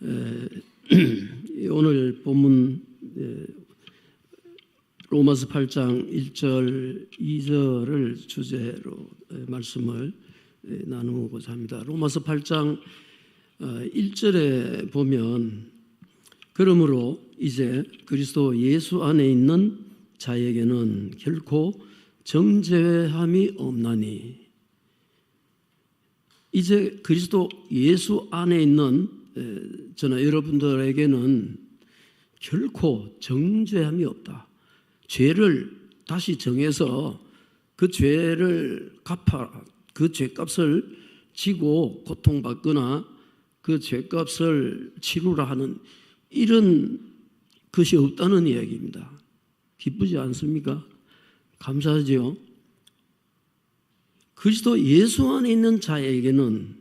오늘 본문 로마서 8장 1절 2절을 주제로 말씀을 나누고자 합니다. 로마서 8장 1절에 보면 그러므로 이제 그리스도 예수 안에 있는 자에게는 결코 정죄함이 없나니, 이제 그리스도 예수 안에 있는 저나 여러분들에게는 결코 정죄함이 없다. 죄를 다시 정해서 그 죄를 갚아, 그 죄값을 지고 고통받거나 그 죄값을 치루라 하는 이런 것이 없다는 이야기입니다. 기쁘지 않습니까? 감사하죠. 그리스도 예수 안에 있는 자에게는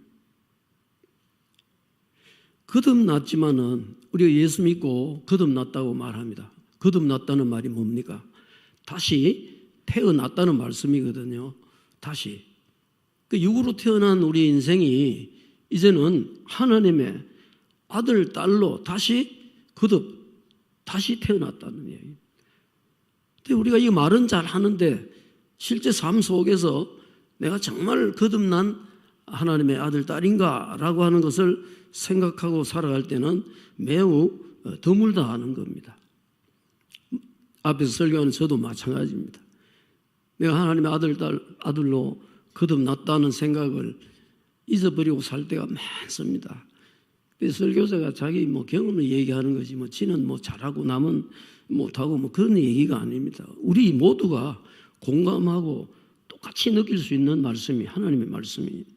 거듭났지만은, 우리가 예수 믿고 거듭났다고 말합니다. 거듭났다는 말이 뭡니까? 다시 태어났다는 말씀이거든요. 다시. 그 육으로 태어난 우리 인생이 이제는 하나님의 아들, 딸로 다시 다시 태어났다는 얘기예요. 근데 우리가 이 말은 잘 하는데 실제 삶 속에서 내가 정말 거듭난 하나님의 아들, 딸인가 라고 하는 것을 생각하고 살아갈 때는 매우 드물다 하는 겁니다. 앞에서 설교하는 저도 마찬가지입니다. 내가 하나님의 아들로 거듭났다는 생각을 잊어버리고 살 때가 많습니다. 설교자가 자기 경험을 얘기하는 거지, 지는 잘하고 남은 못하고 그런 얘기가 아닙니다. 우리 모두가 공감하고 똑같이 느낄 수 있는 말씀이 하나님의 말씀입니다.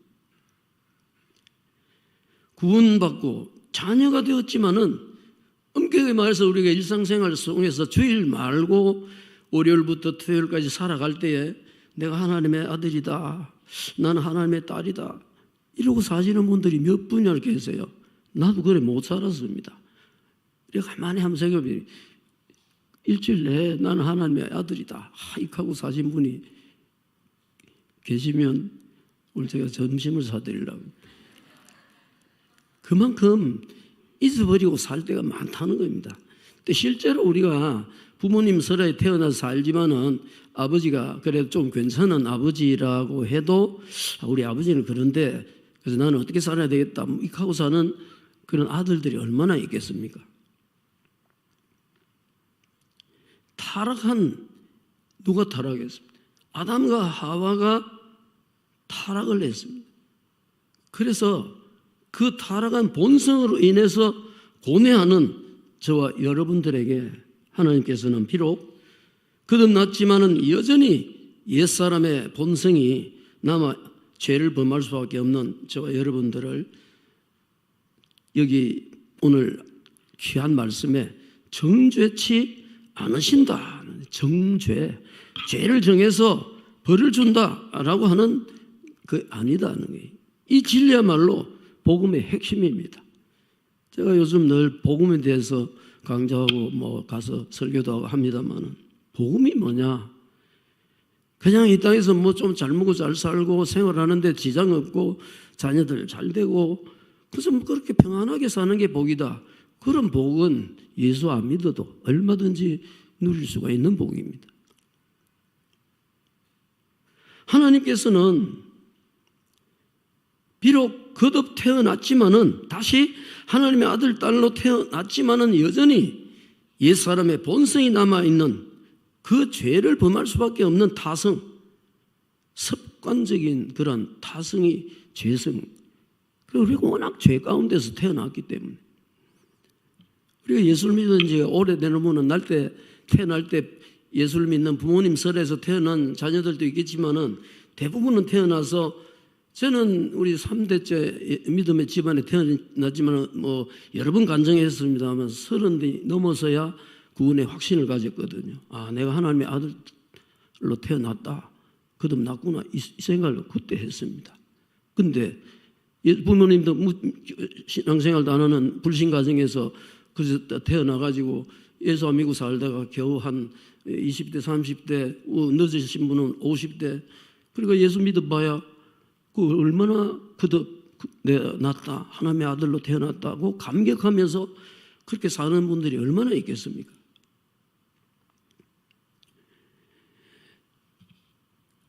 구원받고 자녀가 되었지만은, 엄격히 말해서 우리가 일상생활 속에서 주일 말고 월요일부터 토요일까지 살아갈 때에 내가 하나님의 아들이다, 나는 하나님의 딸이다 이러고 사시는 분들이 몇 분이나 계세요. 나도 그래 못 살았습니다. 이렇게 가만히 한번 생각해보면 일주일 내에 나는 하나님의 아들이다 하익하고 사신 분이 계시면 오늘 제가 점심을 사드리려고. 그만큼 잊어버리고 살 때가 많다는 겁니다. 근데 실제로 우리가 부모님 설에 태어나서 살지만은 아버지가 그래도 좀 괜찮은 아버지라고 해도 우리 아버지는 그런데 그래서 나는 어떻게 살아야 되겠다 이렇게 하고 사는 그런 아들들이 얼마나 있겠습니까? 누가 타락했습니다? 아담과 하와가 타락을 했습니다. 그래서 그 타락한 본성으로 인해서 고뇌하는 저와 여러분들에게 하나님께서는 비록 거듭났지만은 여전히 옛사람의 본성이 남아 죄를 범할 수밖에 없는 저와 여러분들을 여기 오늘 귀한 말씀에 정죄치 않으신다. 죄를 정해서 벌을 준다라고 하는 그 아니다는 거예요. 이 진리야말로 복음의 핵심입니다. 제가 요즘 늘 복음에 대해서 강좌하고 가서 설교도 하고 합니다만은, 복음이 뭐냐? 그냥 이 땅에서 좀 잘 먹고 잘 살고 생활하는데 지장 없고 자녀들 잘 되고 그래서 그렇게 평안하게 사는 게 복이다. 그런 복은 예수 안 믿어도 얼마든지 누릴 수가 있는 복입니다. 하나님께서는 비록 거듭 태어났지만은, 다시 하나님의 아들, 딸로 태어났지만은 여전히 옛사람의 본성이 남아있는 그 죄를 범할 수밖에 없는 타성, 습관적인 그런 타성이 죄성. 그리고 우리가 워낙 죄 가운데서 태어났기 때문에, 우리가 예수를 믿은 지 오래되는 분은 태어날 때 예수를 믿는 부모님 설에서 태어난 자녀들도 있겠지만은 대부분은 태어나서, 저는 우리 3대째 믿음의 집안에 태어났지만 여러 번 간증했습니다만 30이 넘어서야 구원의 확신을 가졌거든요. 내가 하나님의 아들로 태어났다, 거듭났구나 이 생각을 그때 했습니다. 근데 부모님도 신앙생활도 안 하는 불신 가정에서 그래서 태어나가지고 예수 안 믿고 살다가 겨우 한 20대 30대 늦으신 분은 50대, 그러니까 예수 믿어봐야 그 얼마나 낳았다, 하나님의 아들로 태어났다고 감격하면서 그렇게 사는 분들이 얼마나 있겠습니까?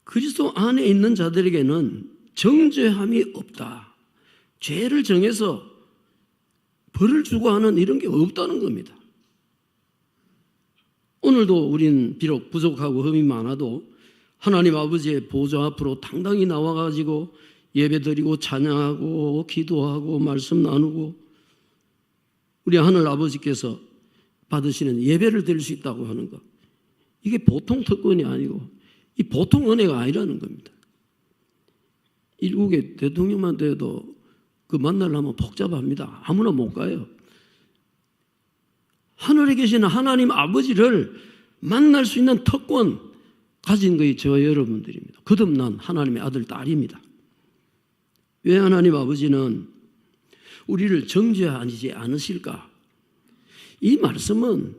그리스도 안에 있는 자들에게는 정죄함이 없다. 죄를 정해서 벌을 주고 하는 이런 게 없다는 겁니다. 오늘도 우린 비록 부족하고 흠이 많아도 하나님 아버지의 보좌 앞으로 당당히 나와가지고 예배드리고 찬양하고 기도하고 말씀 나누고 우리 하늘 아버지께서 받으시는 예배를 드릴 수 있다고 하는 것, 이게 보통 특권이 아니고 이 보통 은혜가 아니라는 겁니다. 일국의 대통령만 돼도 그 만나려면 복잡합니다. 아무나 못 가요. 하늘에 계시는 하나님 아버지를 만날 수 있는 특권 가진 것이 저와 여러분들입니다. 거듭난 하나님의 아들, 딸입니다. 왜 하나님 아버지는 우리를 정죄하지 않으실까? 이 말씀은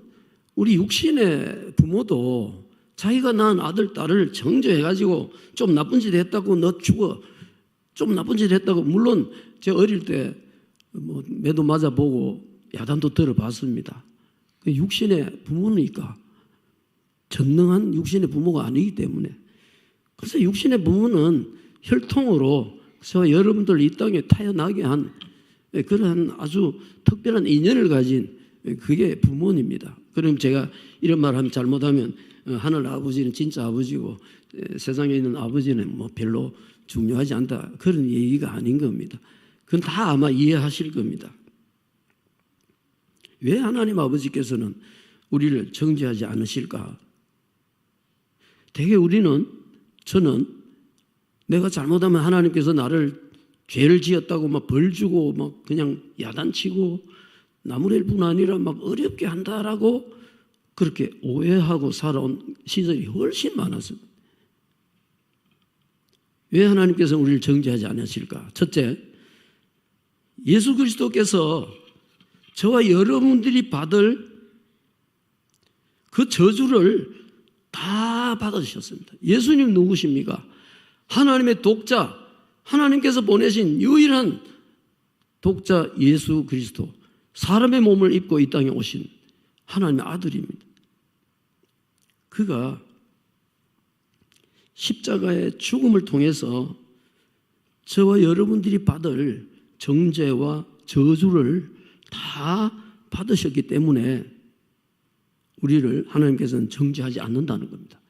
우리 육신의 부모도 자기가 낳은 아들, 딸을 정죄해가지고 좀 나쁜 짓 했다고 너 죽어, 좀 나쁜 짓 했다고, 물론 제가 어릴 때 뭐 매도 맞아보고 야단도 들어봤습니다. 육신의 부모니까 전능한 육신의 부모가 아니기 때문에. 그래서 육신의 부모는 혈통으로 저와 여러분들 이 땅에 태어나게 한 그런 아주 특별한 인연을 가진 그게 부모입니다. 그럼 제가 이런 말 하면 잘못하면 하늘 아버지는 진짜 아버지고 세상에 있는 아버지는 뭐 별로 중요하지 않다, 그런 얘기가 아닌 겁니다. 그건 다 아마 이해하실 겁니다. 왜 하나님 아버지께서는 우리를 정죄하지 않으실까? 되게 저는 내가 잘못하면 하나님께서 나를 죄를 지었다고 막 벌 주고 막 그냥 야단치고 나무랄 뿐 아니라 막 어렵게 한다라고 그렇게 오해하고 살아온 시절이 훨씬 많았습니다. 왜 하나님께서 우리를 정죄하지 않으실까? 첫째, 예수 그리스도께서 저와 여러분들이 받을 그 저주를 다 받으셨습니다. 예수님 누구십니까? 하나님의 독자, 하나님께서 보내신 유일한 독자 예수 그리스도, 사람의 몸을 입고 이 땅에 오신 하나님의 아들입니다. 그가 십자가의 죽음을 통해서 저와 여러분들이 받을 정죄와 저주를 다 받으셨기 때문에 우리를 하나님께서는 정죄하지 않는다는 겁니다.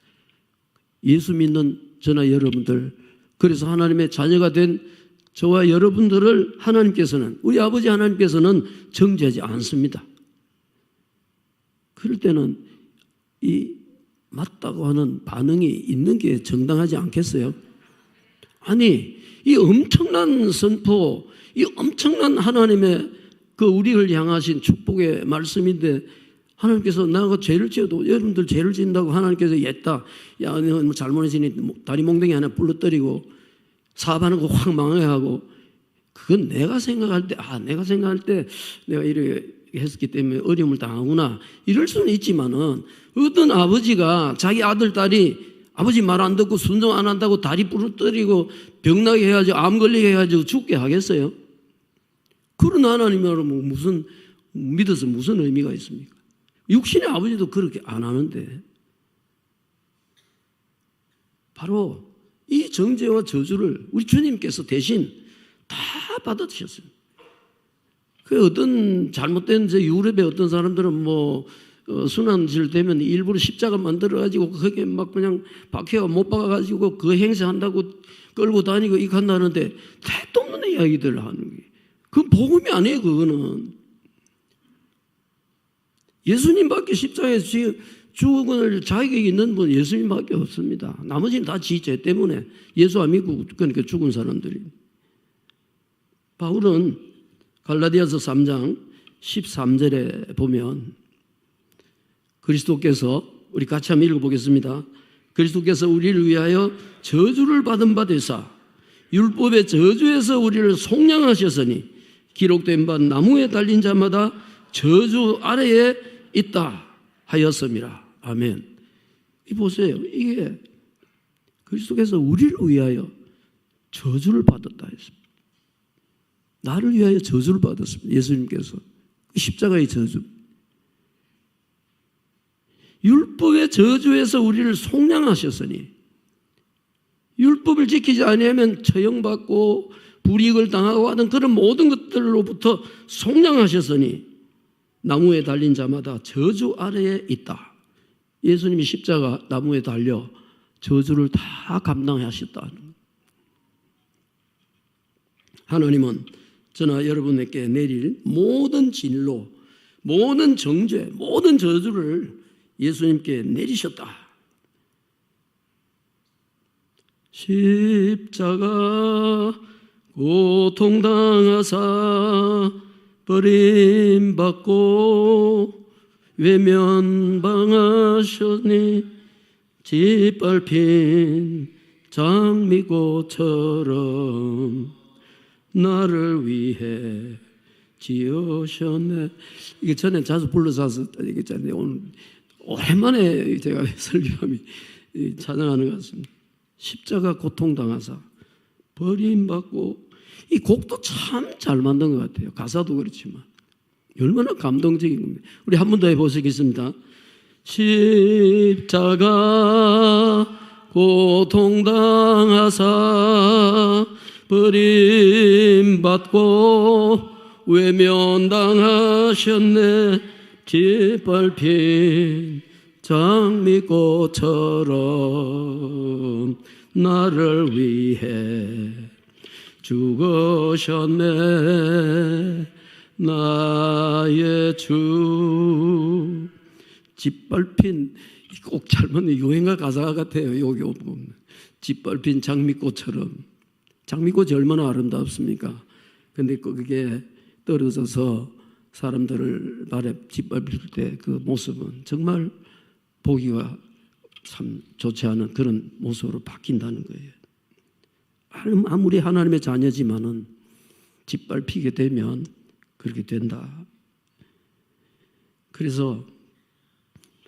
예수 믿는 저나 여러분들, 그래서 하나님의 자녀가 된 저와 여러분들을 하나님께서는, 우리 아버지 하나님께서는 정죄하지 않습니다. 그럴 때는 이 맞다고 하는 반응이 있는 게 정당하지 않겠어요? 아니, 이 엄청난 선포, 이 엄청난 하나님의 그 우리를 향하신 축복의 말씀인데, 하나님께서 나가 죄를 지어도 여러분들 죄를 짓는다고 하나님께서 옛다, 야, 너 뭐 잘못했으니 다리 몽둥이 하나 불러뜨리고 사업하는 거 확 망해하고, 그건 내가 생각할 때 내가 이렇게 했기 때문에 어려움을 당하구나, 이럴 수는 있지만은 어떤 아버지가 자기 아들, 딸이 아버지 말 안 듣고 순종 안 한다고 다리 부러뜨리고 병나게 해가지고 암 걸리게 해가지고 죽게 하겠어요? 그런 하나님으로 무슨 믿어서 무슨 의미가 있습니까? 육신의 아버지도 그렇게 안 하는데, 바로 이 정죄와 저주를 우리 주님께서 대신 다 받아주셨어요. 그 어떤 잘못된 유럽의 어떤 사람들은 뭐 순환질 되면 일부러 십자가 만들어가지고 거기에 막 그냥 박해가 못 박아가지고 그 행세한다고 끌고 다니고 이거 한다는데, 택도 없는 이야기들을 하는 게, 그건 복음이 아니에요. 그거는 예수님밖에 십자가에 죽을 자격이 있는 분 예수님밖에 없습니다. 나머지는 다 지 죄 때문에 예수 안 믿고 그러니까 죽은 사람들이. 바울은 갈라디아서 3장 13절에 보면 그리스도께서, 우리 같이 한번 읽어보겠습니다. 그리스도께서 우리를 위하여 저주를 받은 바 되사 율법의 저주에서 우리를 속량하셨으니 기록된 바 나무에 달린 자마다 저주 아래에 있다 하였음이라. 아멘. 이 보세요. 이게 그리스도께서 우리를 위하여 저주를 받았다 했습니다. 나를 위하여 저주를 받았습니다. 예수님께서. 십자가의 저주. 율법의 저주에서 우리를 속량하셨으니, 율법을 지키지 아니하면 처형받고 불이익을 당하고 하는 그런 모든 것들로부터 속량하셨으니 나무에 달린 자마다 저주 아래에 있다. 예수님이 십자가 나무에 달려 저주를 다 감당하셨다는 거예요. 하나님은 저나 여러분에게 내릴 모든 진로, 모든 정죄, 모든 저주를 예수님께 내리셨다. 십자가 고통당하사 버림받고 외면당하셨니 짓밟힌 장미꽃처럼 나를 위해 지으셨네. 이게 전에 자주 불러서 얘기했잖아요. 오늘 오랜만에 제가 설교함이 찬양하는 것 같습니다. 십자가 고통당하사 버림받고, 이 곡도 참 잘 만든 것 같아요. 가사도 그렇지만 얼마나 감동적인 겁니다. 우리 한 번 더 해보시겠습니다. 십자가 고통당하사 버림받고 외면당하셨네 짓밟힌 장미꽃처럼 나를 위해 죽으셨네 나의 주. 짓밟힌, 꼭 잘못 유행가 가사 같아요. 여기 보면 짓밟힌 장미꽃처럼. 장미꽃이 얼마나 아름답습니까? 근데 그게 떨어져서 사람들을 발에 짓밟힐 때 그 모습은 정말 보기가 참 좋지 않은 그런 모습으로 바뀐다는 거예요. 아무리 하나님의 자녀지만은 짓밟히게 되면 그렇게 된다. 그래서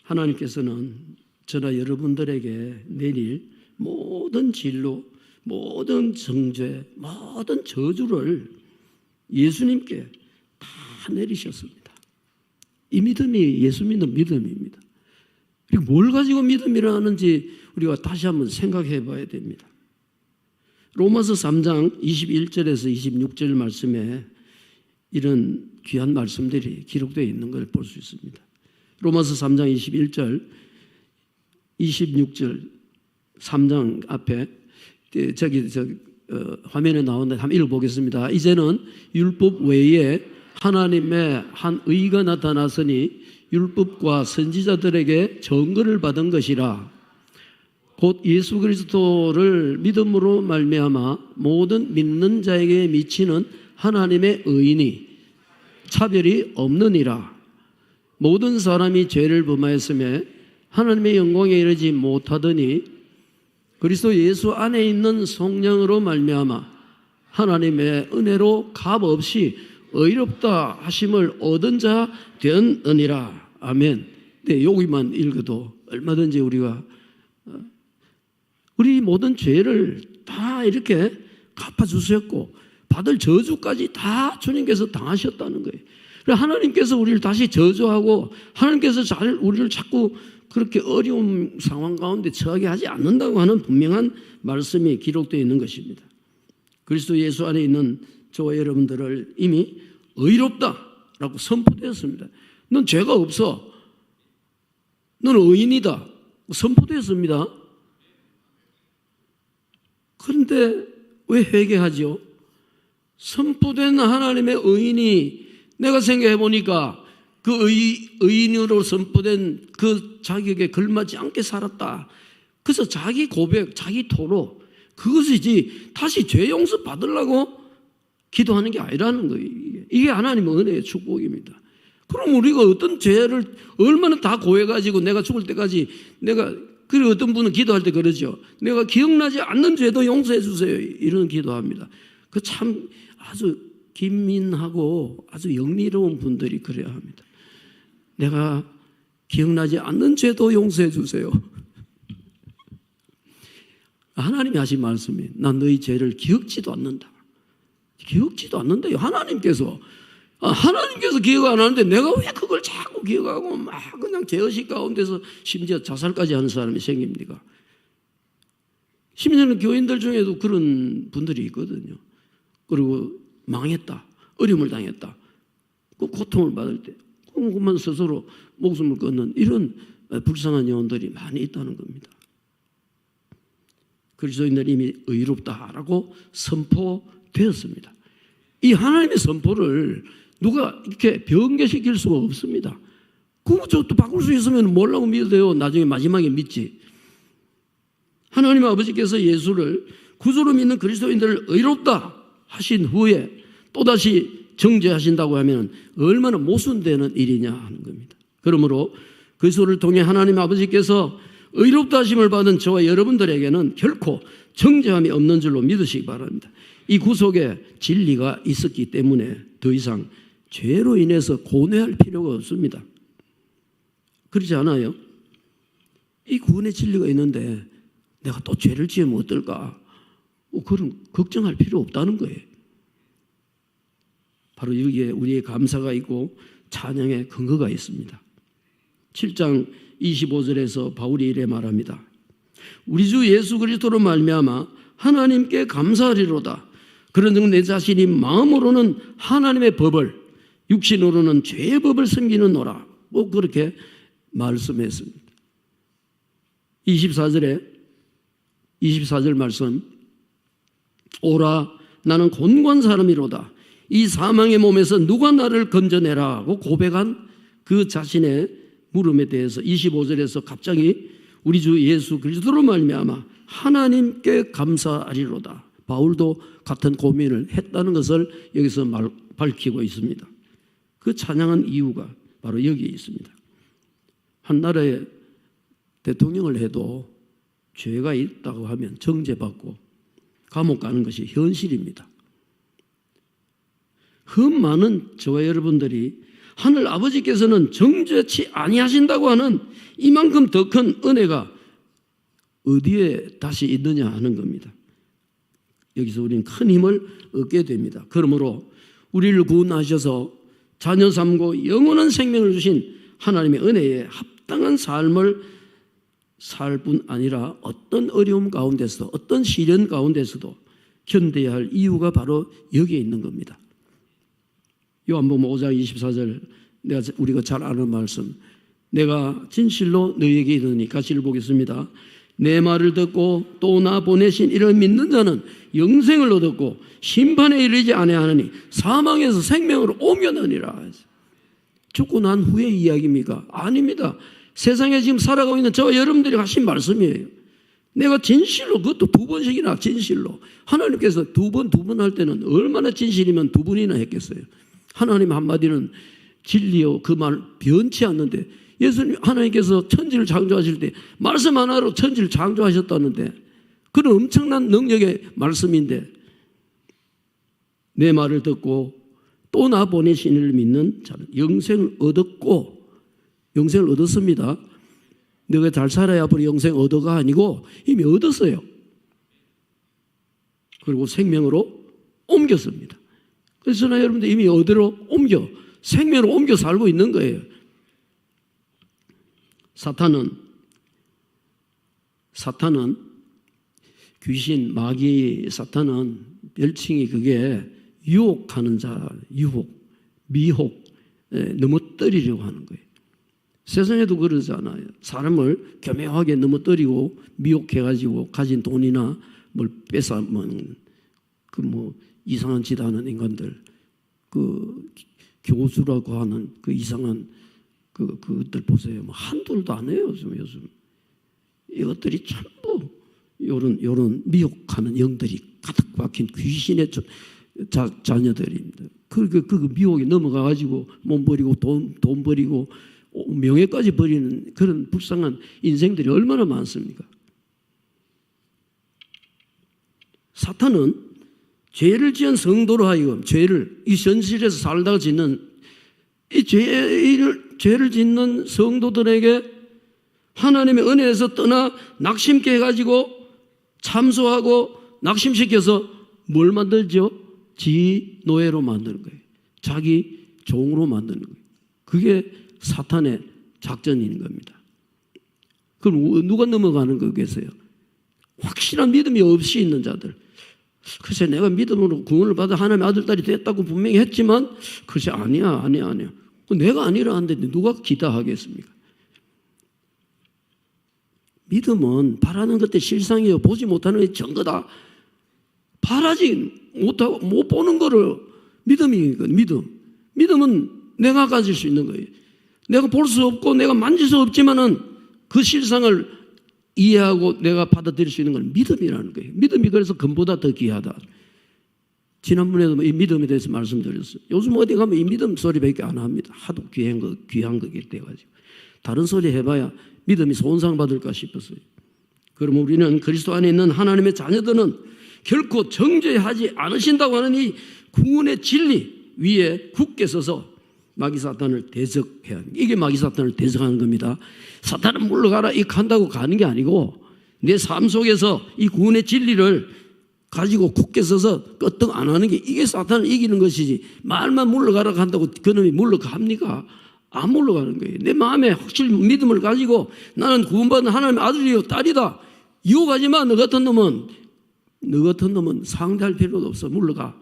하나님께서는 저나 여러분들에게 내릴 모든 진로, 모든 정죄, 모든 저주를 예수님께 다 내리셨습니다. 이 믿음이 예수 믿는 믿음입니다. 그리고 뭘 가지고 믿음이라 하는지 우리가 다시 한번 생각해 봐야 됩니다. 로마서 3장 21절에서 26절 말씀에 이런 귀한 말씀들이 기록되어 있는 걸 볼 수 있습니다. 로마서 3장 21절, 26절, 3장 앞에 화면에 나오는데 한번 읽어보겠습니다. 이제는 율법 외에 하나님의 한 의가 나타났으니 율법과 선지자들에게 증거를 받은 것이라. 곧 예수 그리스도를 믿음으로 말미암아 모든 믿는 자에게 미치는 하나님의 의인이 차별이 없느니라. 모든 사람이 죄를 범하였으며 하나님의 영광에 이르지 못하더니 그리스도 예수 안에 있는 성령으로 말미암아 하나님의 은혜로 값없이 의롭다 하심을 얻은 자 되었느니라. 아멘. 네, 여기만 읽어도 얼마든지 우리가 우리 모든 죄를 다 이렇게 갚아주셨고 받을 저주까지 다 주님께서 당하셨다는 거예요. 하나님께서 우리를 다시 저주하고 하나님께서 우리를 자꾸 그렇게 어려운 상황 가운데 처하게 하지 않는다고 하는 분명한 말씀이 기록되어 있는 것입니다. 그리스도 예수 안에 있는 저와 여러분들을 이미 의롭다라고 선포되었습니다. 넌 죄가 없어. 너는 의인이다. 선포되었습니다. 그런데 왜 회개하죠? 선포된 하나님의 의인이 내가 생각해 보니까 그 의인으로 선포된 그 자격에 걸맞지 않게 살았다. 그래서 자기 고백, 자기 토로 그것이지 다시 죄 용서 받으려고 기도하는 게 아니라는 거예요. 이게 하나님의 은혜의 축복입니다. 그럼 우리가 어떤 죄를 얼마나 다 고해가지고 내가 죽을 때까지 그리고 어떤 분은 기도할 때 그러죠. 내가 기억나지 않는 죄도 용서해 주세요. 이런 기도합니다. 그 참 아주 기민하고 아주 영리로운 분들이 그래야 합니다. 내가 기억나지 않는 죄도 용서해 주세요. 하나님이 하신 말씀이 난 너희 죄를 기억지도 않는다. 기억지도 않는데요. 하나님께서 기억 안 하는데 내가 왜 그걸 자꾸 기억하고 막 그냥 죄의식 가운데서 심지어 자살까지 하는 사람이 생깁니까? 심지어는 교인들 중에도 그런 분들이 있거든요. 그리고 망했다, 어려움을 당했다, 그 고통을 받을 때 그만 스스로 목숨을 끊는 이런 불쌍한 영혼들이 많이 있다는 겁니다. 그리스도인들이 이미 의롭다라고 선포되었습니다. 이 하나님의 선포를 누가 이렇게 변개시킬 수가 없습니다. 그것도 바꿀 수 있으면 뭐라고 믿어요? 나중에 마지막에 믿지. 하나님 아버지께서 예수를 구주로 믿는 그리스도인들을 의롭다 하신 후에 또다시 정죄하신다고 하면 얼마나 모순되는 일이냐 하는 겁니다. 그러므로 그리스도를 통해 하나님 아버지께서 의롭다 하심을 받은 저와 여러분들에게는 결코 정죄함이 없는 줄로 믿으시기 바랍니다. 이 구속에 진리가 있었기 때문에 더 이상 죄로 인해서 고뇌할 필요가 없습니다. 그렇지 않아요? 이 구원의 진리가 있는데 내가 또 죄를 지으면 어떨까? 그런 걱정할 필요 없다는 거예요. 바로 여기에 우리의 감사가 있고 찬양의 근거가 있습니다. 7장 25절에서 바울이 이래 말합니다. 우리 주 예수 그리스도로 말미암아 하나님께 감사하리로다. 그런즉 내 자신이 마음으로는 하나님의 법을, 육신으로는 죄의 법을 섬기는노라. 그렇게 말씀했습니다. 24절 말씀. 오라 나는 곤고한 사람이로다. 이 사망의 몸에서 누가 나를 건져내라 하고 고백한 그 자신의 물음에 대해서 25절에서 갑자기 우리 주 예수 그리스도로 말미암아 하나님께 감사하리로다. 바울도 같은 고민을 했다는 것을 여기서 밝히고 있습니다. 그 찬양한 이유가 바로 여기에 있습니다. 한 나라의 대통령을 해도 죄가 있다고 하면 정죄받고 감옥 가는 것이 현실입니다. 많은 저와 여러분들이 하늘 아버지께서는 정죄치 아니하신다고 하는 이만큼 더 큰 은혜가 어디에 다시 있느냐 하는 겁니다. 여기서 우리는 큰 힘을 얻게 됩니다. 그러므로 우리를 구원하셔서 자녀 삼고 영원한 생명을 주신 하나님의 은혜에 합당한 삶을 살 뿐 아니라 어떤 어려움 가운데서도 어떤 시련 가운데서도 견뎌야 할 이유가 바로 여기에 있는 겁니다. 요한복음 5장 24절 우리가 잘 아는 말씀. 내가 진실로 너희에게 이르노니 같이 읽어보겠습니다. 내 말을 듣고 또 나 보내신 이를 믿는 자는 영생을 얻었고 심판에 이르지 아니하느니 사망에서 생명으로 옮겨느니라. 죽고 난 후의 이야기입니까? 아닙니다. 세상에 지금 살아가고 있는 저와 여러분들이 하신 말씀이에요. 내가 진실로, 그것도 2번씩이나 진실로. 하나님께서 두 번 할 때는 얼마나 진실이면 2번이나 했겠어요. 하나님 한마디는 진리요 그 말 변치 않는데, 예수님 하나님께서 천지를 창조하실 때 말씀 하나로 천지를 창조하셨다는데, 그런 엄청난 능력의 말씀인데, 내 말을 듣고 또 나 보내신 이를 믿는 자는 영생을 얻었고, 영생을 얻었습니다. 내가 잘 살아야 앞으로 영생 얻어가 아니고 이미 얻었어요. 그리고 생명으로 옮겼습니다. 그래서 나 여러분들 이미 어디로 옮겨? 생명으로 옮겨 살고 있는 거예요. 사탄은 귀신, 마귀, 사탄은 별칭이 그게 유혹하는 자, 미혹, 넘어뜨리려고 하는 거예요. 세상에도 그러잖아요. 사람을 교묘하게 넘어뜨리고 미혹해가지고 가진 돈이나 뭘 뺏어먹는 이상한 짓 하는 인간들, 교수라고 하는 이상한 그들 보세요. 한둘도 안 해요, 요즘. 이것들이 전부 요런 미혹하는 영들이 가득 박힌 귀신의 자녀들입니다. 그 미혹에 넘어가가지고 몸 버리고 돈 버리고 명예까지 버리는 그런 불쌍한 인생들이 얼마나 많습니까? 사탄은 죄를 지은 성도로 하여금 이 현실에서 살다가 짓는 이 죄를 짓는 성도들에게 하나님의 은혜에서 떠나 낙심케 해가지고 참소하고 낙심시켜서 뭘 만들죠? 지 노예로 만드는 거예요. 자기 종으로 만드는 거예요. 그게 사탄의 작전인 겁니다. 그럼 누가 넘어가는 거겠어요? 확실한 믿음이 없이 있는 자들. 글쎄 내가 믿음으로 구원을 받아 하나님의 아들 딸이 됐다고 분명히 했지만 글쎄 아니야. 내가 아니라 하는데 누가 기다하겠습니까? 믿음은 바라는 것들 실상이요 보지 못하는 게 증거다. 바라지 못하고 못 보는 거를 믿음은 내가 가질 수 있는 거예요. 내가 볼 수 없고 내가 만질 수 없지만은 그 실상을 이해하고 내가 받아들일 수 있는 건 믿음이라는 거예요. 믿음이 그래서 금보다 더 귀하다. 지난번에도 이 믿음에 대해서 말씀드렸어요. 요즘 어디 가면 이 믿음 소리밖에 안 합니다. 하도 귀한 거기 때문에. 다른 소리 해봐야 믿음이 손상받을까 싶었어요. 그럼 우리는 그리스도 안에 있는 하나님의 자녀들은 결코 정죄하지 않으신다고 하는 이 구원의 진리 위에 굳게 서서 마귀 사탄을 대적해야 합니다. 이게 마귀 사탄을 대적하는 겁니다. 사탄은 물러가라 이렇게 한다고 가는 게 아니고 내 삶 속에서 이 구원의 진리를 가지고 굳게 서서 끄떡 안 하는 게 이게 사탄을 이기는 것이지 말만 물러가라 한다고 그놈이 물러갑니까? 안 물러가는 거예요. 내 마음에 확실히 믿음을 가지고 나는 구원받은 하나님의 아들이요 딸이다. 유혹하지 마. 너 같은 놈은 상대할 필요도 없어. 물러가.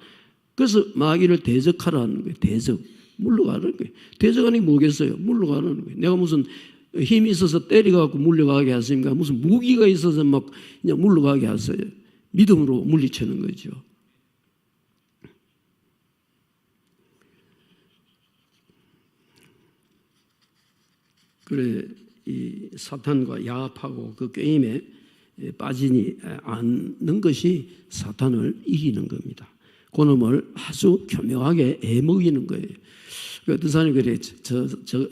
그래서 마귀를 대적하라는 거예요. 대적. 물러가는 거예요. 대적하는 게 뭐겠어요? 물러가는 거예요. 내가 무슨 힘이 있어서 때려갖고 물러가게 하십니까? 무슨 무기가 있어서 막 그냥 물러가게 하세요. 믿음으로 물리치는 거죠. 그래 이 사탄과 야합하고 그 게임에 빠지지 않는 것이 사탄을 이기는 겁니다. 그놈을 아주 교묘하게 애먹이는 거예요. 어떤 사람이 그래, 저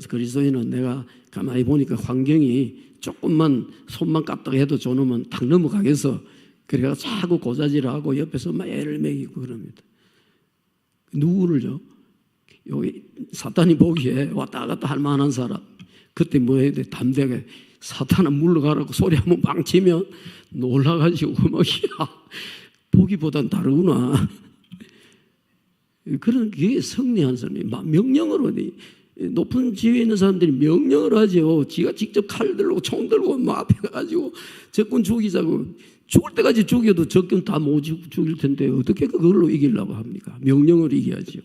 그리스도인은 내가 가만히 보니까 환경이 조금만 손만 까딱 해도 저놈은 탁 넘어가겠어. 그래가 자꾸 고자질하고 옆에서 막 애를 먹이고 그럽니다. 누구를요? 여기 사탄이 보기에 왔다 갔다 할 만한 사람. 그때 뭐 해야 돼? 담대하게 사탄은 물러가라고 소리 한번 빵 치면 놀라가지고 막 보기보단 다르구나. 그런 게 승리한 사람이 명령으로 높은 지위에 있는 사람들이 명령을 하죠. 지가 직접 칼 들고 총 들고 막 앞에 가지고 적군 죽이자고 죽을 때까지 죽여도 적군 다 못 죽일 텐데 어떻게 그걸로 이기려고 합니까? 명령을 이겨야죠.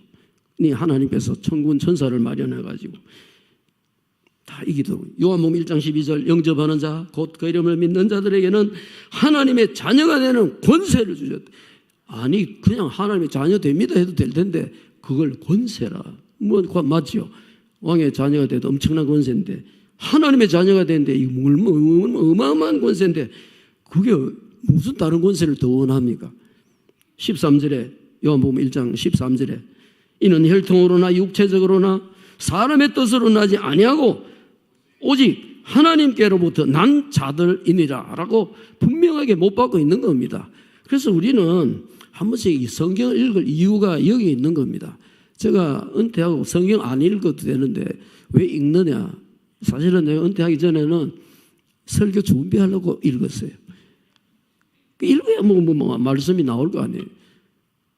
하나님께서 천군 천사를 마련해 가지고 다 이기도록. 요한복음 1장 12절 영접하는 자 곧 그 이름을 믿는 자들에게는 하나님의 자녀가 되는 권세를 주셨다. 아니 그냥 하나님의 자녀 됩니다 해도 될 텐데 그걸 권세라. 뭐 맞죠? 왕의 자녀가 돼도 엄청난 권세인데 하나님의 자녀가 되는데 이 어마어마한 권세인데 그게 무슨 다른 권세를 더 원합니까? 13절에 요한복음 1장 13절에 이는 혈통으로나 육체적으로나 사람의 뜻으로 나지 아니하고 오직 하나님께로부터 난 자들이니라 라고 분명하게 못 받고 있는 겁니다. 그래서 우리는 한 번씩 이 성경을 읽을 이유가 여기 있는 겁니다. 제가 은퇴하고 성경 안 읽어도 되는데 왜 읽느냐? 사실은 내가 은퇴하기 전에는 설교 준비하려고 읽었어요. 읽어야 뭐 말씀이 나올 거 아니에요.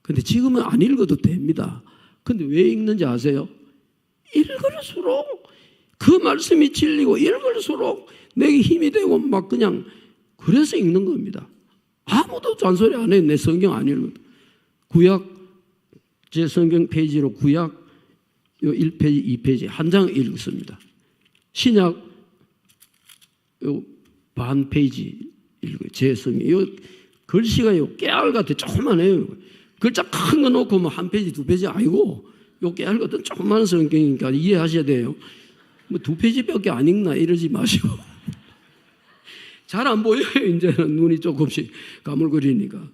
근데 지금은 안 읽어도 됩니다. 근데 왜 읽는지 아세요? 읽을수록 그 말씀이 진리고 읽을수록 내게 힘이 되고 막 그냥 그래서 읽는 겁니다. 아무도 잔소리 안 해요. 내 성경 안 읽어도. 구약 제 성경 페이지로 구약 요 1페이지 2페이지 한 장 읽습니다. 신약 요 반 페이지 읽어요. 제 성경 요 글씨가 요 깨알 같아 조그만해요. 글자 큰 거 놓고 뭐 한 페이지 두 페이지 아니고 요 깨알 같은 조그만 성경이니까 이해하셔야 돼요. 뭐 두 페이지밖에 안 읽나 이러지 마시고. 잘 안 보여요. 이제는 눈이 조금씩 가물거리니까.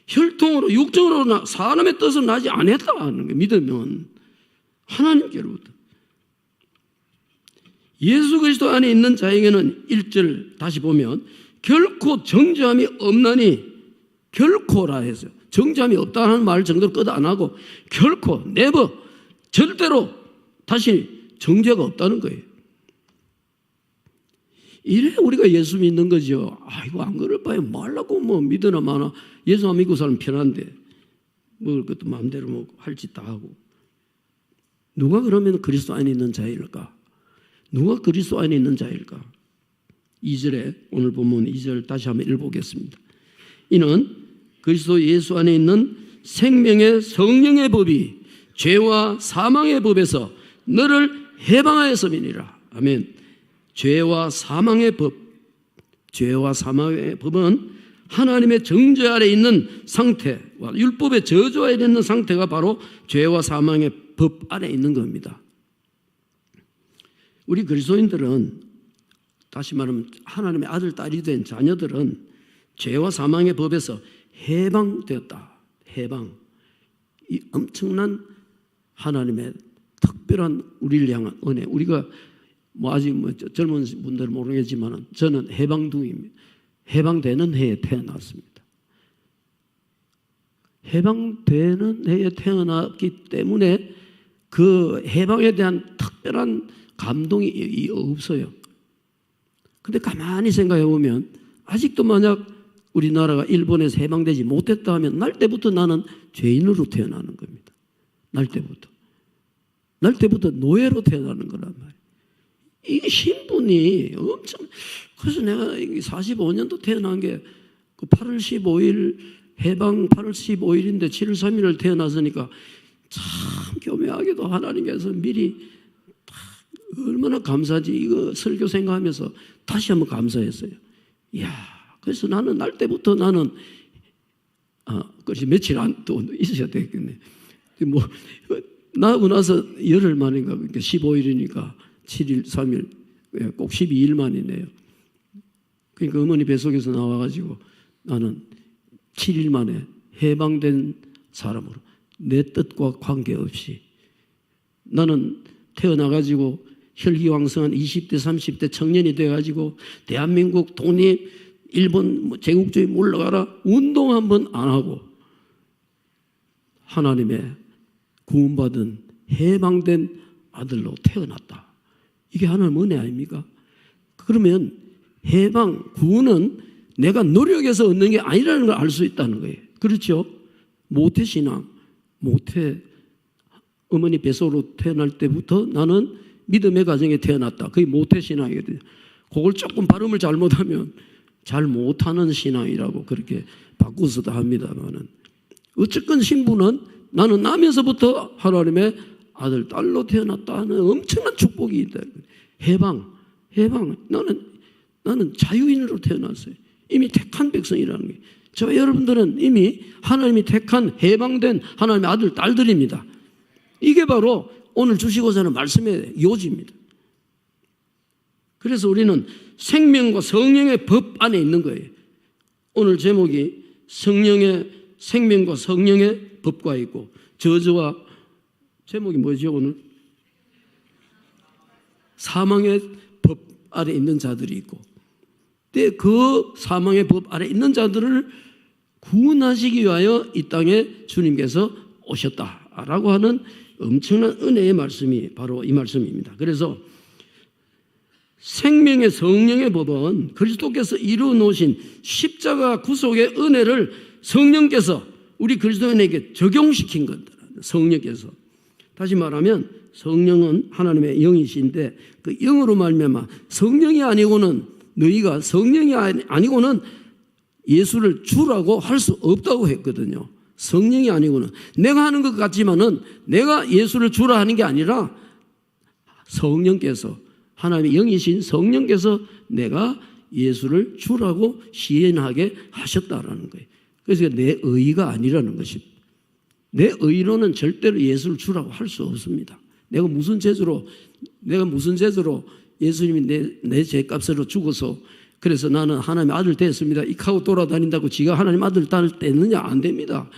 혈통으로 육정으로 사람의 뜻은 나지 않았다는 거 믿으면 하나님께로부터. 예수 그리스도 안에 있는 자에게는 1절 다시 보면 결코 정죄함이 없나니 결코라 했어요. 정죄함이 없다는 말 정도로 끝 안 하고 결코 never 절대로 다시 정죄가 없다는 거예요. 이래 우리가 예수 믿는 거죠. 아이고 안 그럴 바에 뭐 하려고 뭐 믿으나 마나. 예수 안 믿고 살면 편한데 먹을 것도 마음대로 먹고 할 짓 다 하고. 누가 그러면 그리스도 안에 있는 자일까? 누가 그리스도 안에 있는 자일까? 2절에 오늘 본문 2절 다시 한번 읽어보겠습니다. 이는 그리스도 예수 안에 있는 생명의 성령의 법이 죄와 사망의 법에서 너를 해방하였음이니라. 아멘. 죄와 사망의 법, 죄와 사망의 법은 하나님의 정죄 아래 있는 상태와 율법의 저주 아래 있는 상태가 바로 죄와 사망의 법 아래 있는 겁니다. 우리 그리스도인들은 다시 말하면 하나님의 아들, 딸이 된 자녀들은 죄와 사망의 법에서 해방되었다. 해방. 이 엄청난 하나님의 특별한 우리를 향한 은혜. 우리가 뭐 아직 뭐 젊은 분들은 모르겠지만 저는 해방둥입니다. 해방되는 해에 태어났습니다. 해방되는 해에 태어났기 때문에 그 해방에 대한 특별한 감동이 없어요. 근데 가만히 생각해 보면 아직도 만약 우리나라가 일본에서 해방되지 못했다 하면 날 때부터 나는 죄인으로 태어나는 겁니다. 날 때부터 노예로 태어나는 거란 말이에요. 이 신분이 엄청, 그래서 내가 45년도 태어난 게 그 8월 15일 해방 8월 15일인데 7월 3일을 태어났으니까 참 교묘하게도 하나님께서 미리 얼마나 감사하지. 이거 설교 생각하면서 다시 한번 감사했어요. 이야, 그래서 나는 날 때부터 나는 그것이 며칠 안 또 있어야 되겠네. 뭐 나하고 나서 열흘 만인가, 그러니까 15일이니까 7일, 3일, 꼭 12일 만이네요. 그러니까 어머니 뱃속에서 나와가지고 나는 7일 만에 해방된 사람으로 내 뜻과 관계없이 나는 태어나가지고 혈기왕성한 20대, 30대 청년이 돼가지고 대한민국 독립, 일본 제국주의 물러가라 운동 한번 안 하고 하나님의 구원받은 해방된 아들로 태어났다. 이게 하나님 은혜 아닙니까? 그러면 해방, 구원은 내가 노력해서 얻는 게 아니라는 걸 알 수 있다는 거예요. 그렇죠? 모태신앙, 어머니 뱃속으로 태어날 때부터 나는 믿음의 가정에 태어났다. 그게 모태신앙이거든요. 그걸 조금 발음을 잘못하면 잘 못하는 신앙이라고 그렇게 바꾸서도 합니다만은 어쨌건 신분은 나는 나면서부터 하나님의 아들, 딸로 태어났다는 엄청난 축복이 있다. 해방. 나는 자유인으로 태어났어요. 이미 택한 백성이라는 게. 저 여러분들은 이미 하나님이 택한 해방된 하나님의 아들, 딸들입니다. 이게 바로 오늘 주시고자 하는 말씀의 요지입니다. 그래서 우리는 생명과 성령의 법 안에 있는 거예요. 오늘 제목이 생명과 성령의 법과 있고 저주와 제목이 뭐죠 오늘? 사망의 법 아래 있는 자들이 있고 그 사망의 법 아래 있는 자들을 구원하시기 위하여 이 땅에 주님께서 오셨다라고 하는 엄청난 은혜의 말씀이 바로 이 말씀입니다. 그래서 생명의 성령의 법은 그리스도께서 이루어 놓으신 십자가 구속의 은혜를 성령께서 우리 그리스도인에게 적용시킨 것. 성령께서. 다시 말하면 성령은 하나님의 영이신데 그 영으로 말미암아 성령이 아니고는 너희가 성령이 아니고는 예수를 주라고 할 수 없다고 했거든요. 성령이 아니고는 내가 하는 것 같지만은 내가 예수를 주라 하는 게 아니라 성령께서 하나님의 영이신 성령께서 내가 예수를 주라고 시인하게 하셨다라는 거예요. 그래서 내 의가 아니라는 것입니다. 내 의로는 절대로 예수를 주라고 할 수 없습니다. 내가 무슨 죄로 예수님이 내 죄값으로 죽어서 그래서 나는 하나님의 아들 됐습니다. 이카고 돌아다닌다고 지가 하나님 아들 딸 됐느냐? 안 됩니다.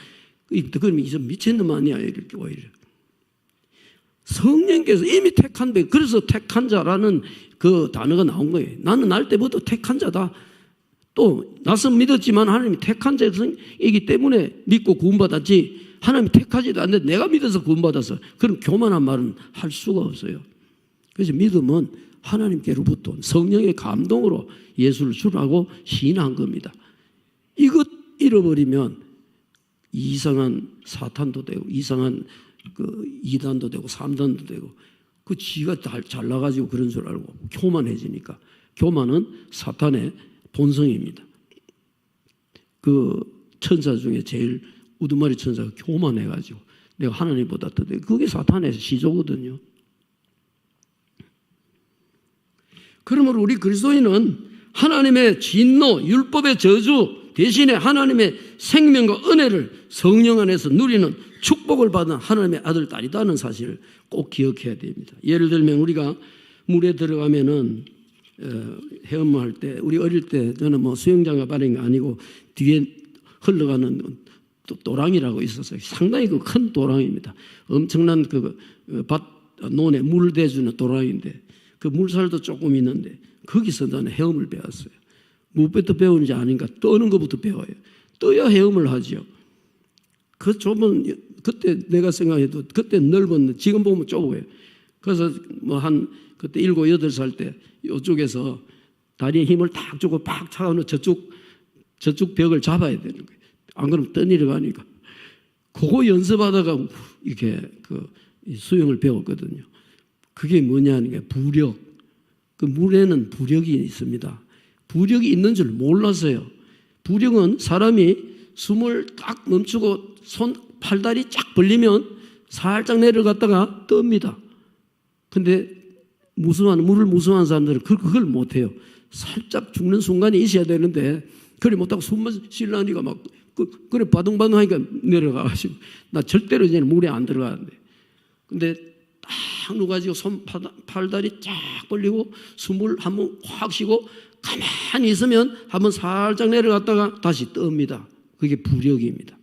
그럼 이제 미친놈 아니야 이렇게 오히려. 성령께서 이미 택한 배, 그래서 택한 자라는 그 단어가 나온 거예요. 나는 날 때부터 택한 자다. 또 나선 믿었지만 하나님이 택한 자이기 때문에 믿고 구원받았지 하나님이 택하지도 않는데 내가 믿어서 구원받았어. 그럼 교만한 말은 할 수가 없어요. 그래서 믿음은 하나님께로부터 성령의 감동으로 예수를 주라고 시인한 겁니다. 이것 잃어버리면 이상한 사탄도 되고 이상한 그 이단도 되고 삼단도 되고 그 지가 잘나가지고 그런 줄 알고 교만해지니까. 교만은 사탄의 본성입니다. 그 천사 중에 제일 우두머리 천사가 교만해가지고 내가 하나님보다 더 그게 사탄의 시조거든요. 그러므로 우리 그리스도인은 하나님의 진노, 율법의 저주 대신에 하나님의 생명과 은혜를 성령 안에서 누리는 축복을 받은 하나님의 아들, 딸이다는 사실을 꼭 기억해야 됩니다. 예를 들면 우리가 물에 들어가면은 헤엄할 때, 우리 어릴 때 저는 뭐 수영장갑 바른 게 아니고 뒤에 흘러가는 도랑이라고 있었어요. 상당히 그 큰 도랑입니다. 엄청난 그 밭 논에 물 대주는 도랑인데 그 물살도 조금 있는데 거기서 나는 헤엄을 배웠어요. 무엇부터 배우는지 아닌가 떠는 것부터 배워요. 떠야 헤엄을 하죠. 그 좁은 그때 내가 생각해도 그때 넓었는데 지금 보면 좁아요. 그래서 뭐 한 그때 7, 8살 때 이쪽에서 다리에 힘을 탁 주고 팍 차가는 저쪽 벽을 잡아야 되는 거예요. 안 그러면 떠내려가니까. 그거 연습하다가 이렇게 그 수영을 배웠거든요. 그게 뭐냐는 게 부력. 그 물에는 부력이 있습니다. 부력이 있는 줄 몰랐어요. 부력은 사람이 숨을 딱 멈추고 팔다리 쫙 벌리면 살짝 내려갔다가 뜹니다. 근데 물을 무서워하는 사람들은 그걸 못해요. 살짝 죽는 순간이 있어야 되는데 그래 못하고 숨만 쉬려니까 막 그래 바둥바둥 하니까 내려가가지고 나 절대로 이제 물에 안 들어가는데 근데 딱 누가지고 팔다리 쫙 벌리고 숨을 한번 확 쉬고 가만히 있으면 한번 살짝 내려갔다가 다시 뜹니다. 그게 부력입니다.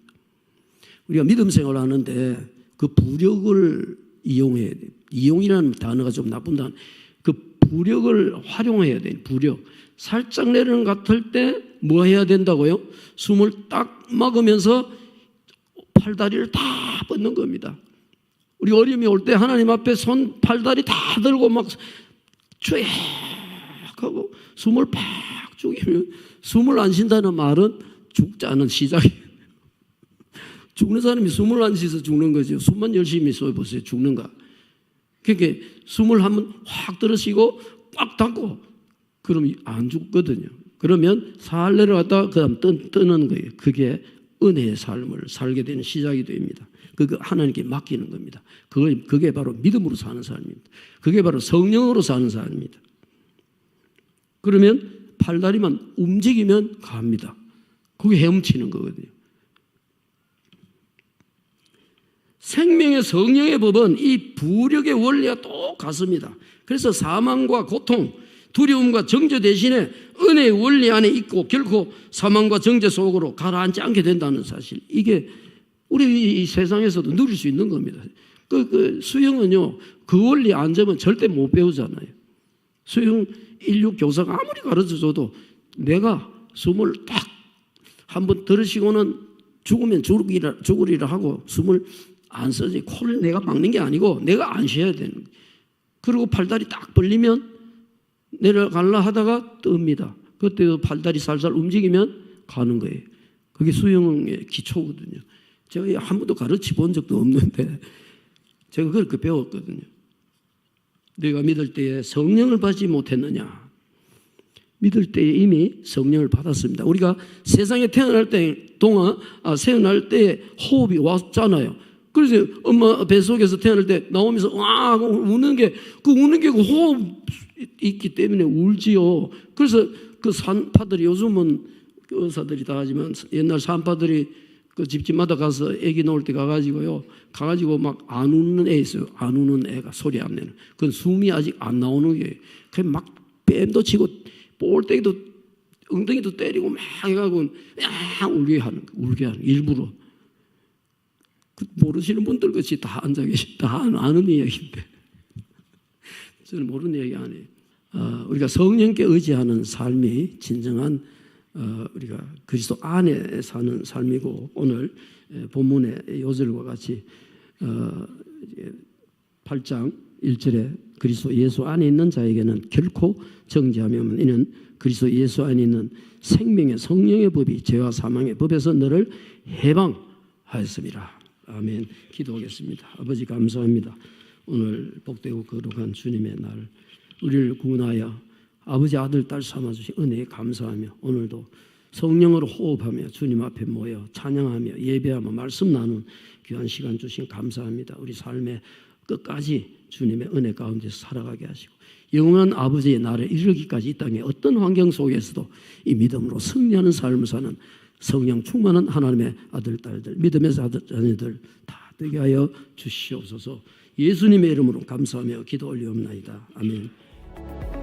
우리가 믿음 생활을 하는데 그 부력을 이용해야 돼요. 이용이라는 단어가 좀 나쁜 단어. 그 부력을 활용해야 돼요. 부력. 살짝 내리는 것 같을 때 뭐 해야 된다고요? 숨을 딱 막으면서 팔다리를 다 뻗는 겁니다. 우리 어려움이 올 때 하나님 앞에 팔다리 다 들고 막 쭉 하고 숨을 팍 죽이면 숨을 안 쉰다는 말은 죽자는 시작이에요. 죽는 사람이 숨을 안 쉬어서 죽는 거죠. 숨만 열심히 쏘여보세요. 죽는가. 그러니까 숨을 한번 확 들으시고 꽉 닫고 그러면 안 죽거든요. 그러면 살 내려갔다가 그 다음 뜨는 거예요. 그게 은혜의 삶을 살게 되는 시작이 됩니다. 그거 하나님께 맡기는 겁니다. 그게 바로 믿음으로 사는 삶입니다. 그게 바로 성령으로 사는 삶입니다. 그러면 팔다리만 움직이면 갑니다. 그게 헤엄치는 거거든요. 생명의 성령의 법은 이 부력의 원리와 똑같습니다. 그래서 사망과 고통, 두려움과 정죄 대신에 은혜의 원리 안에 있고 결코 사망과 정죄 속으로 가라앉지 않게 된다는 사실. 이게 우리 이 세상에서도 누릴 수 있는 겁니다. 수영은요, 그 원리 안 잡으면 절대 못 배우잖아요. 수영 인류 교사가 아무리 가르쳐줘도 내가 숨을 딱 한번 들으시고는 죽으면 죽으리라 하고 숨을 안 써지. 코를 내가 막는 게 아니고 내가 안 쉬어야 되는 거예요. 그리고 팔다리 딱 벌리면 내려가려 하다가 뜹니다. 그때도 팔다리 살살 움직이면 가는 거예요. 그게 수영의 기초거든요. 제가 한 번도 가르쳐 본 적도 없는데 제가 그렇게 배웠거든요. 내가 믿을 때에 성령을 받지 못했느냐. 믿을 때에 이미 성령을 받았습니다. 우리가 세상에 태어날 때 태어날 때 호흡이 왔잖아요. 그래서 엄마 뱃속에서 태어날 때 나오면서 와 우는 게 그 호흡 있기 때문에 울지요. 그래서 그 산파들이 요즘은 의사들이 다 하지만 옛날 산파들이 그 집집마다 가서 애기 놓을 때 가가지고 막 안 우는 애 있어요. 안 우는 애가 소리 안 내는. 그건 숨이 아직 안 나오는 게 그냥 막 뺨도 치고 볼때기도 엉덩이도 때리고 막 해가지고 울게 하는 일부러. 모르시는 분들 같이 다 앉아 계시, 다 아는 이야기인데 저는 모르는 이야기 아니에요. 우리가 성령께 의지하는 삶이 진정한 우리가 그리스도 안에 사는 삶이고 오늘 본문의 요절과 같이 8장 1절에 그리스도 예수 안에 있는 자에게는 결코 정죄함이 없는 이는 그리스도 예수 안에 있는 생명의 성령의 법이 죄와 사망의 법에서 너를 해방하였습니다. 아멘. 기도하겠습니다. 아버지 감사합니다. 오늘 복되고 거룩한 주님의 날 우리를 구원하여 아버지 아들 딸 삼아주신 은혜에 감사하며 오늘도 성령으로 호흡하며 주님 앞에 모여 찬양하며 예배하며 말씀 나눈 귀한 시간 주신 감사합니다. 우리 삶의 끝까지 주님의 은혜 가운데서 살아가게 하시고 영원한 아버지의 나라에 이르기까지 이 땅의 어떤 환경 속에서도 이 믿음으로 승리하는 삶을 사는 성령 충만한 하나님의 아들 딸들 믿음의 자녀들 다 되게 하여 주시옵소서. 예수님의 이름으로 감사하며 기도 올리옵나이다. 아멘.